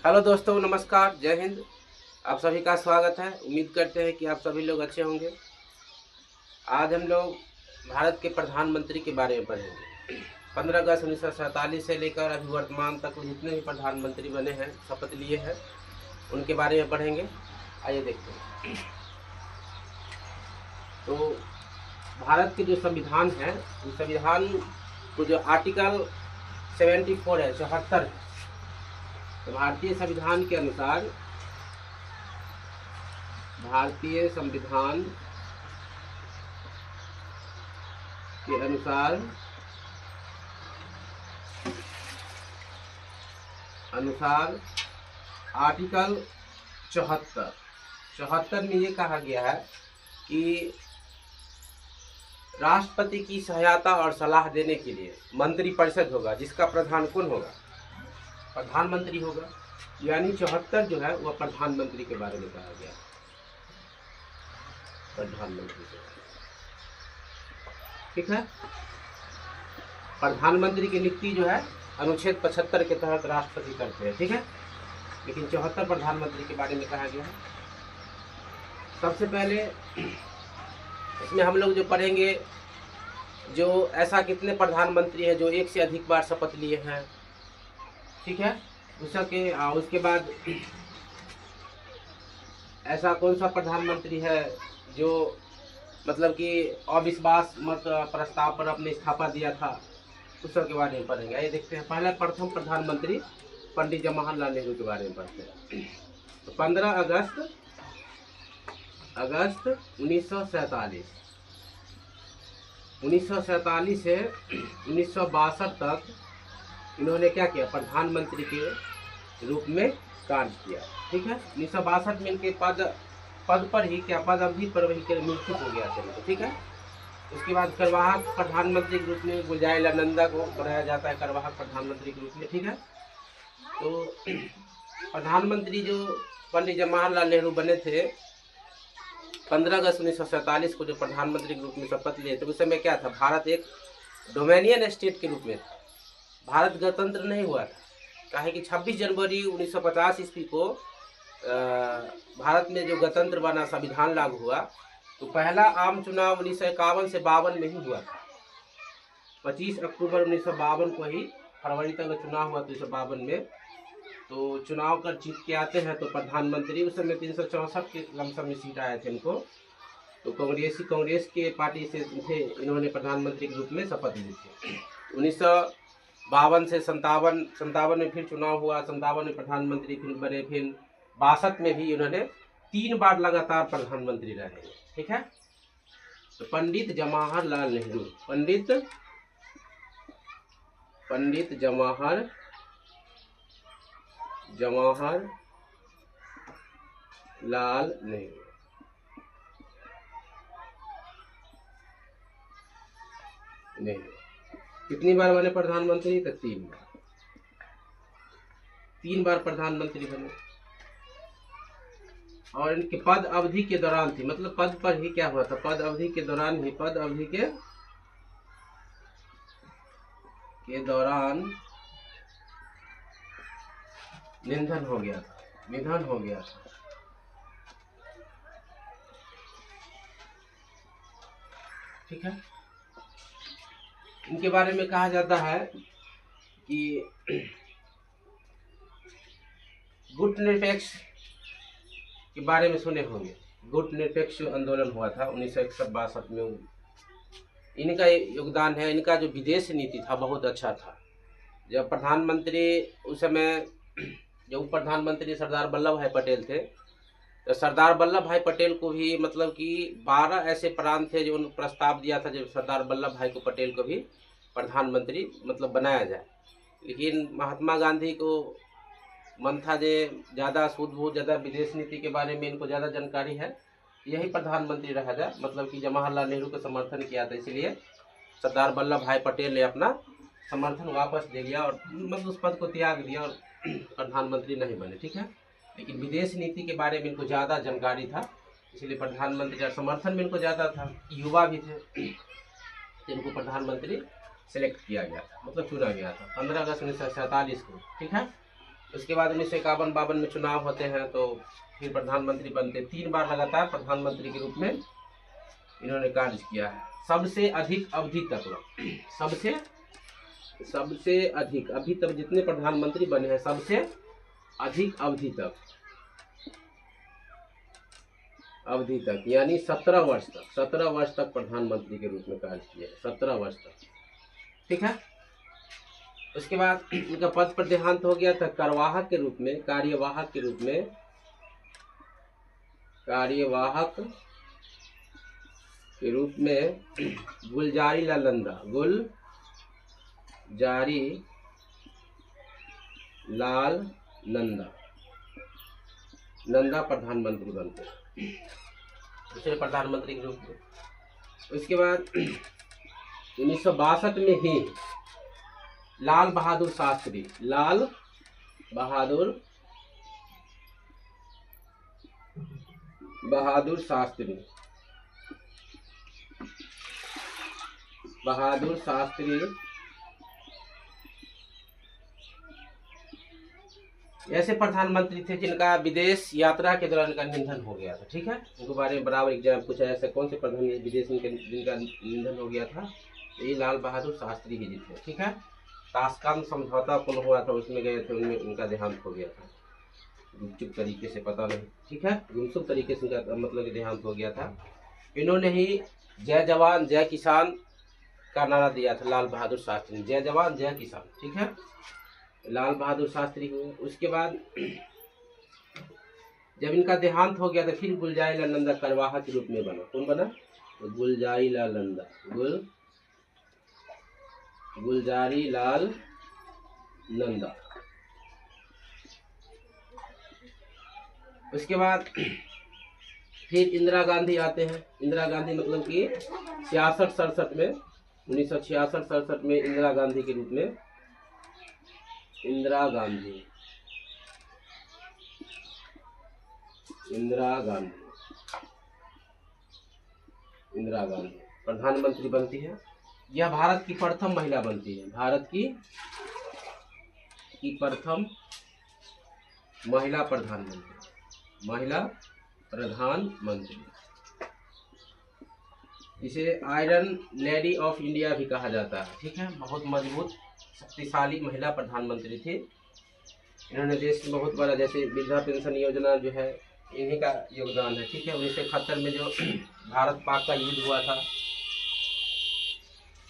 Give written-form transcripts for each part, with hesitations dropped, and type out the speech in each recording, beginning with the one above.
Hello दोस्तों, नमस्कार, जय हिंद। आप सभी का स्वागत है। उम्मीद करते हैं कि आप सभी लोग अच्छे होंगे। आज हम लोग भारत के प्रधानमंत्री के बारे में पढ़ेंगे। 15 अगस्त 1947 से लेकर अभी वर्तमान तक जितने भी प्रधानमंत्री बने हैं, शपथ लिए हैं, उनके बारे में पढ़ेंगे। आइए देखते हैं। तो भारत के जो संविधान है, उस संविधान को जो आर्टिकल 74 है, 74 है, तो भारतीय संविधान के अनुसार आर्टिकल 74 में ये कहा गया है कि राष्ट्रपति की सहायता और सलाह देने के लिए मंत्रिपरिषद होगा, जिसका प्रधान कौन होगा? प्रधानमंत्री होगा। यानी 74 जो है वह प्रधानमंत्री के बारे में कहा गया है। प्रधानमंत्री के बारे में, ठीक है। प्रधानमंत्री की नियुक्ति जो है अनुच्छेद 75 के तहत राष्ट्रपति करते हैं, ठीक है। लेकिन 74 प्रधानमंत्री के बारे में कहा गया है। सबसे पहले इसमें हम लोग जो पढ़ेंगे, जो ऐसा कितने प्रधानमंत्री हैं जो एक से अधिक बार शपथ लिए हैं, ठीक है। उसके बाद ऐसा कौन सा प्रधानमंत्री है जो मतलब कि अविश्वास मत प्रस्ताव पर अपने इस्तीफा दिया था, उस सब के बारे में पढ़ेंगे। आइए देखते हैं। पहले प्रथम प्रधानमंत्री पंडित जवाहरलाल नेहरू के बारे में पढ़ते हैं। तो 15 अगस्त 1947 से 1962 तक इन्होंने क्या किया? प्रधानमंत्री के रूप में कार्य किया, ठीक है। 1962 में इनके पद पर ही पद अवधि पर वही मृत्यु हो गया था, ठीक है। उसके बाद कार्यवाहक प्रधानमंत्री के रूप में गुलजारीलाल को बनाया जाता है कार्यवाहक प्रधानमंत्री के रूप में, ठीक है। तो प्रधानमंत्री जो पंडित जवाहरलाल नेहरू बने थे 15 अगस्त 1947 को जो प्रधानमंत्री के रूप में शपथ लिए थे, उस समय क्या था? भारत एक डोमिनियन स्टेट के रूप में था। भारत गणतंत्र नहीं हुआ था। काहे कि 26 जनवरी 1950 ईस्वी को भारत में जो गणतंत्र बना, संविधान लागू हुआ, तो पहला आम चुनाव 1951 से 52 में ही हुआ था। 25 अक्टूबर 1952 को ही फरवरी तक चुनाव हुआ, 1952 में। तो चुनाव कर जीत के आते हैं तो प्रधानमंत्री, उस समय 364 के लमसम में सीट आए थे इनको। तो कांग्रेस के पार्टी से थे, इन्होंने प्रधानमंत्री के रूप में शपथ ली थी। 1952 से 57 में फिर चुनाव हुआ, 57 में प्रधानमंत्री फिर बने, फिर 62 में भी इन्होंने 3 बार लगातार प्रधानमंत्री रहे, ठीक है। तो पंडित जवाहरलाल नेहरू, पंडित जवाहरलाल नेहरू कितनी बार बने प्रधानमंत्री? तो 3 बार प्रधानमंत्री बने। और इनके पद अवधि के दौरान थी, मतलब पद पर ही क्या हुआ था? पद अवधि के दौरान निधन हो गया था, ठीक है। इनके बारे में कहा जाता है कि गुट निरपेक्ष के बारे में सुने होंगे। गुट निरपेक्ष आंदोलन हुआ था 1961-62 में, इनका योगदान है। इनका जो विदेश नीति था बहुत अच्छा था। जब प्रधानमंत्री उस समय जो उप प्रधानमंत्री सरदार वल्लभ भाई पटेल थे, तो सरदार वल्लभ भाई पटेल को भी मतलब कि 12 ऐसे प्रांत थे जो उन्होंने प्रस्ताव दिया था जब सरदार वल्लभ भाई को पटेल को भी प्रधानमंत्री मतलब बनाया जाए। लेकिन महात्मा गांधी को मन था जे ज़्यादा सूझबूझ, ज़्यादा विदेश नीति के बारे में इनको ज़्यादा जानकारी है, यही प्रधानमंत्री रहा जाए, मतलब कि जवाहरलाल नेहरू को समर्थन किया था। इसलिए सरदार वल्लभ भाई पटेल ने अपना समर्थन वापस ले लिया और मतलब उस पद को त्याग दिया और प्रधानमंत्री नहीं बने, ठीक है। लेकिन विदेश नीति के बारे में इनको ज़्यादा जानकारी था, इसलिए प्रधानमंत्री का समर्थन में इनको ज़्यादा था। युवा भी थे, तो इनको प्रधानमंत्री सेलेक्ट किया गया था, मतलब चुना गया था 15 अगस्त 1947 को, ठीक है। उसके बाद 1951-52 में चुनाव होते हैं, तो फिर प्रधानमंत्री बनते। 3 बार लगातार प्रधानमंत्री के रूप में इन्होंने कार्य किया है। सबसे अधिक अवधि तक सबसे अधिक अभी तक जितने प्रधानमंत्री बने हैं, सबसे अधिक अवधि तक यानी 17 वर्ष तक प्रधानमंत्री के रूप में कार्य किया है, 17 वर्ष तक। ठीक है। उसके बाद उनका पद पर देहांत हो गया था। कार्यवाहक के रूप में गुलजारी लाल नंदा प्रधानमंत्री बनते हैं, दूसरे प्रधानमंत्री के रूप में। उसके बाद 1962 में ही लाल बहादुर शास्त्री ऐसे प्रधानमंत्री थे जिनका विदेश यात्रा के दौरान का निधन हो गया था। ठीक है, उनके बारे में बराबर एग्जाम पूछा। ऐसे कौन से प्रधान विदेश जिनका निधन हो गया था, तो ये लाल बहादुर शास्त्री ही थे। ठीक है, ताशकंद समझौता पुनः हुआ था, उसमें गए थे, उनमें उनका देहांत हो गया था। गुपचुप तरीके से, पता नहीं। ठीक है, गुमसुम तरीके से उनका मतलब देहांत हो गया था। इन्होंने ही जय जवान जय किसान का नारा दिया था, लाल बहादुर शास्त्री ने। जय जवान जय किसान। ठीक है, लाल बहादुर शास्त्री हुए। उसके बाद जब इनका देहांत हो गया तो फिर गुलजारी लाल नंदा कार्यवाहक के रूप में बना। कौन बना? तो गुलजारी लाल नंदा। उसके बाद फिर इंदिरा गांधी आते हैं। इंदिरा गांधी मतलब कि 66-67 में, 1966-67 में इंदिरा गांधी के रूप में इंदिरा गांधी प्रधानमंत्री बनती है। यह भारत की प्रथम महिला बनती है, भारत की प्रथम महिला प्रधानमंत्री। इसे आयरन लेडी ऑफ इंडिया भी कहा जाता है। ठीक है, बहुत मजबूत शक्तिशाली महिला प्रधानमंत्री थी। इन्होंने देश में बहुत बड़ा, जैसे वृद्धा पेंशन योजना जो है, इन्हीं का योगदान है। ठीक है, 1971 में जो भारत पाक का युद्ध हुआ था,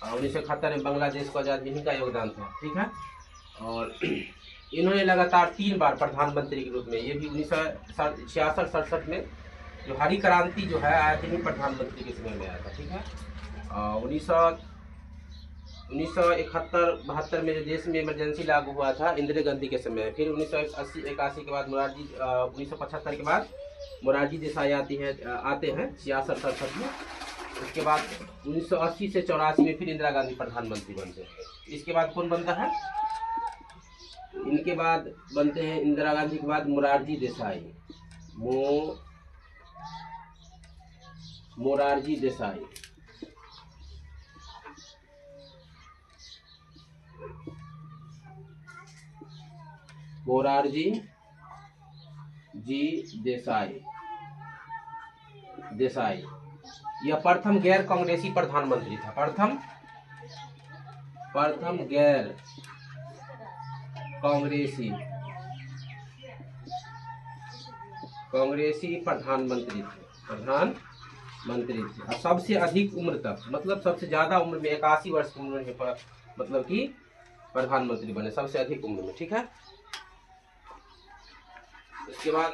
1971 में बांग्लादेश को आज़ाद, इन्हीं का योगदान था। ठीक है, और इन्होंने लगातार 3 बार प्रधानमंत्री के रूप में, ये भी 1966-67 में जो हरी क्रांति जो है आया थी, प्रधानमंत्री के समय में आया था। ठीक है, 1971-72 में जो देश में इमरजेंसी लागू हुआ था इंदिरा गांधी के समय। फिर 1980-81 के बाद 1975 के बाद मोरारजी देसाई आते हैं 66-67 में। उसके बाद 1980 से 84 में फिर इंदिरा गांधी प्रधानमंत्री बनते हैं। इसके बाद कौन बनता है? इनके बाद बनते हैं, इंदिरा गांधी के बाद मोरारजी देसाई। मोरारजी देसाई देसाई यह प्रथम गैर कांग्रेसी प्रधानमंत्री था। प्रथम गैर कांग्रेसी प्रधानमंत्री थे। और सबसे अधिक उम्र तक, मतलब सबसे ज्यादा उम्र में, 81 वर्ष की उम्र में मतलब कि प्रधानमंत्री बने, सबसे अधिक उम्र में। ठीक है, उसके बाद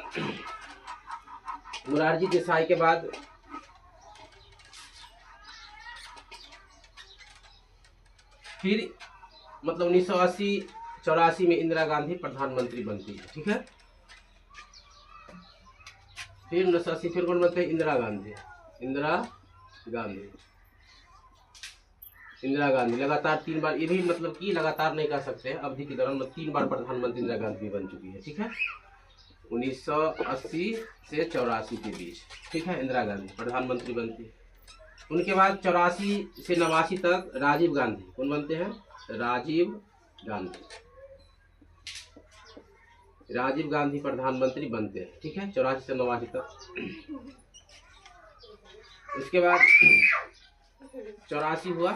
मोरारजी देसाई के बाद फिर मतलब 1980-84 में इंदिरा गांधी प्रधानमंत्री बनती है। ठीक है, फिर 1980 फिर कौन बनते हैं? इंदिरा गांधी लगातार 3 बार, ये भी मतलब कि लगातार नहीं कह सकते हैं, अवधि के दौरान 3 बार प्रधानमंत्री इंदिरा गांधी बन चुकी है। ठीक है, 1980 से 84 के बीच। ठीक है, इंदिरा गांधी प्रधानमंत्री बनती है। उनके बाद 84 से 89 तक राजीव गांधी कौन बनते हैं? राजीव गांधी राजीव गांधी प्रधानमंत्री बनते हैं, ठीक है, 84 से 89 तक। उसके बाद 84 हुआ,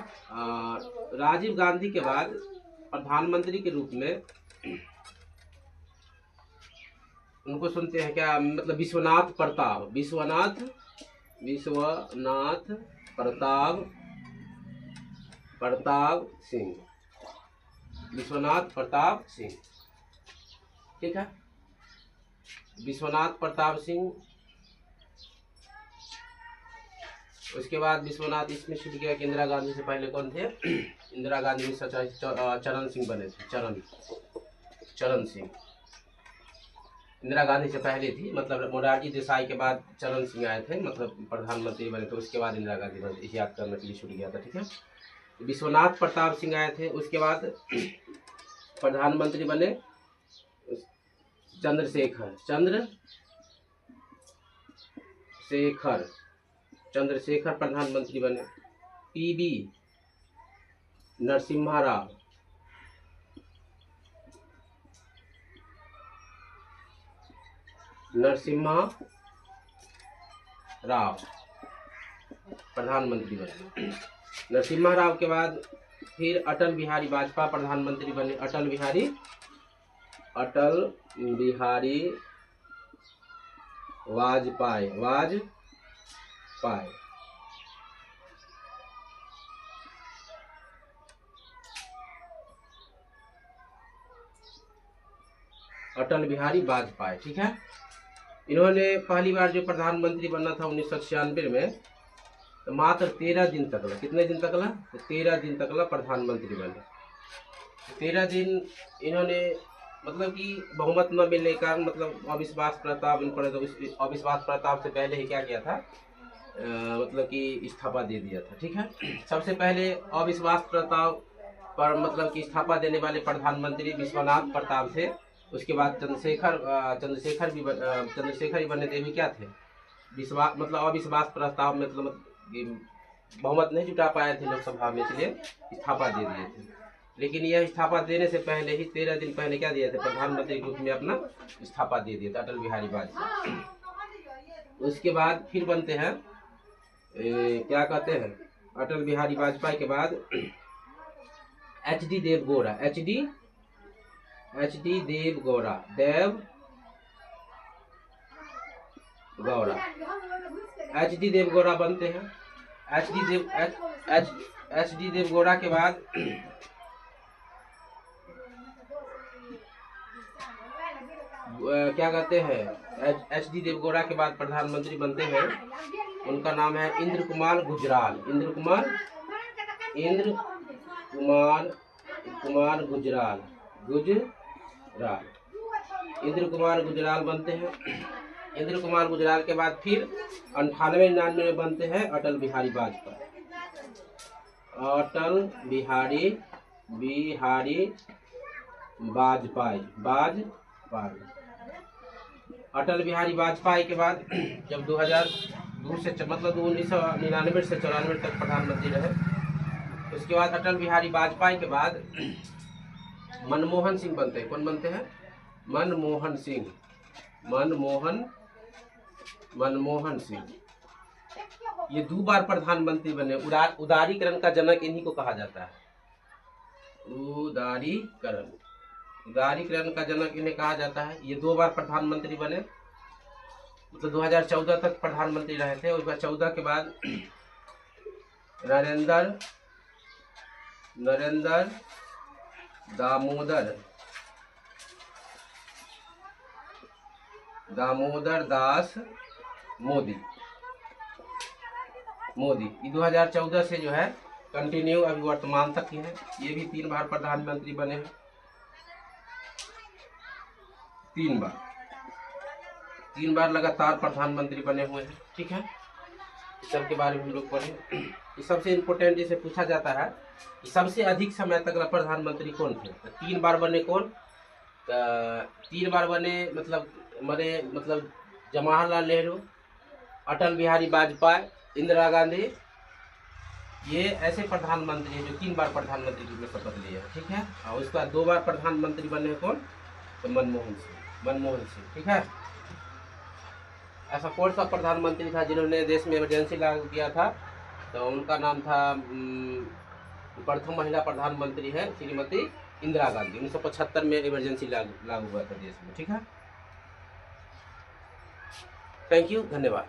राजीव गांधी के बाद प्रधानमंत्री के रूप में उनको सुनते हैं क्या, मतलब विश्वनाथ प्रताप, विश्वनाथ प्रताप सिंह, विश्वनाथ प्रताप सिंह, ठीक है, विश्वनाथ प्रताप सिंह। उसके बाद विश्वनाथ इसमें छूट गया कि इंदिरा गांधी से पहले कौन थे, इंदिरा गांधी में चरण सिंह बने थे, चरण सिंह इंदिरा गांधी से पहले थी, मतलब मोरारजी देसाई के बाद चरण सिंह आए थे, मतलब प्रधानमंत्री बने, तो उसके बाद इंदिरा गांधी बने, इसे याद करने के लिए छूट गया था, ठीक है। विश्वनाथ प्रताप सिंह आए थे, उसके बाद प्रधानमंत्री बने चंद्रशेखर प्रधानमंत्री बने। पीवी नरसिम्हा राव, प्रधानमंत्री बने। नरसिम्हा राव के बाद फिर अटल बिहारी वाजपेयी प्रधानमंत्री बने। अटल बिहारी वाजपेयी अटल बिहारी वाजपेयी, ठीक है। इन्होंने पहली बार जो प्रधानमंत्री बनना था 1996 में, तो मात्र 13 दिन तक ला, कितने दिन तक ला, तो 13 दिन तक ला प्रधानमंत्री बने। 13 दिन इन्होंने, मतलब कि बहुमत न मिलने के कारण, मतलब अविश्वास प्रस्ताव इन पर, तो अविश्वास प्रस्ताव से पहले ही क्या किया था, मतलब कि इस्तीफा दे दिया था, ठीक है। सबसे पहले अविश्वास प्रस्ताव पर मतलब कि इस्तीफा देने वाले प्रधानमंत्री विश्वनाथ प्रताप थे। उसके बाद चंद्रशेखर ही बने थे, भी क्या थे, मतलब अविश्वास प्रस्ताव में, मतलब बहुमत नहीं जुटा पाए थे लोकसभा में, इसलिए इस्तीफा दे दिए थे। लेकिन यह इस्तीफा देने से पहले ही 13 दिन पहले क्या दिया था, प्रधानमंत्री के रूप में अपना इस्तीफा दे दिया था अटल बिहारी वाजपेयी। उसके बाद फिर बनते हैं क्या कहते हैं, अटल बिहारी वाजपेयी के बाद एच.डी. देवगौड़ा, एच.डी. देवगौड़ा बनते हैं। एच.डी. देवगौड़ा के बाद क्या कहते हैं, एच.डी. देवगौड़ा के बाद प्रधानमंत्री बनते हैं, उनका नाम है इंद्र कुमार गुजराल। इंद्र कुमार गुजराल बनते हैं। इंद्र कुमार गुजराल के बाद फिर 98-99 में बनते हैं अटल बिहारी वाजपेयी। अटल बिहारी वाजपेयी के बाद जब 2002 से, मतलब 1999 से 94 तक प्रधानमंत्री रहे। उसके बाद अटल बिहारी वाजपेयी के बाद मनमोहन सिंह बनते हैं। कौन बनते हैं, मनमोहन सिंह। ये 2 बार प्रधानमंत्री बने। उदारीकरण का जनक इन्हीं को कहा जाता है, उदारीकरण का जनक इन्हें कहा जाता है। ये 2 बार प्रधानमंत्री बने, मतलब 2014 तक प्रधानमंत्री रहे थे। उसके बाद 14 के बाद नरेंद्र दामोदर दास मोदी 2014 से जो है कंटिन्यू अभी वर्तमान तक ही है। ये भी 3 बार प्रधानमंत्री बने हैं, 3 बार लगातार प्रधानमंत्री बने हुए हैं, ठीक है। इस सब के बारे में हम लोग पढ़े। ये सबसे इम्पोर्टेंट जिसे पूछा जाता है कि सबसे अधिक समय तक प्रधानमंत्री कौन थे, तो 3 बार बने। कौन, 3 बार बने, मतलब जवाहरलाल नेहरू, अटल बिहारी वाजपेयी, इंदिरा गांधी। ये ऐसे प्रधानमंत्री हैं जो 3 बार प्रधानमंत्री के रूप में शपथ लिए हैं, ठीक है। और उसके बाद 2 बार प्रधानमंत्री बने हैं। कौन, तो मनमोहन सिंह। मनमोहन सिंह, ठीक है। ऐसा कौन सा प्रधानमंत्री था जिन्होंने देश में इमरजेंसी लागू किया था? तो उनका नाम था प्रथम महिला प्रधानमंत्री है श्रीमती इंदिरा गांधी। 1975 में इमरजेंसी लागू हुआ था देश में, ठीक है। थैंक यू, धन्यवाद।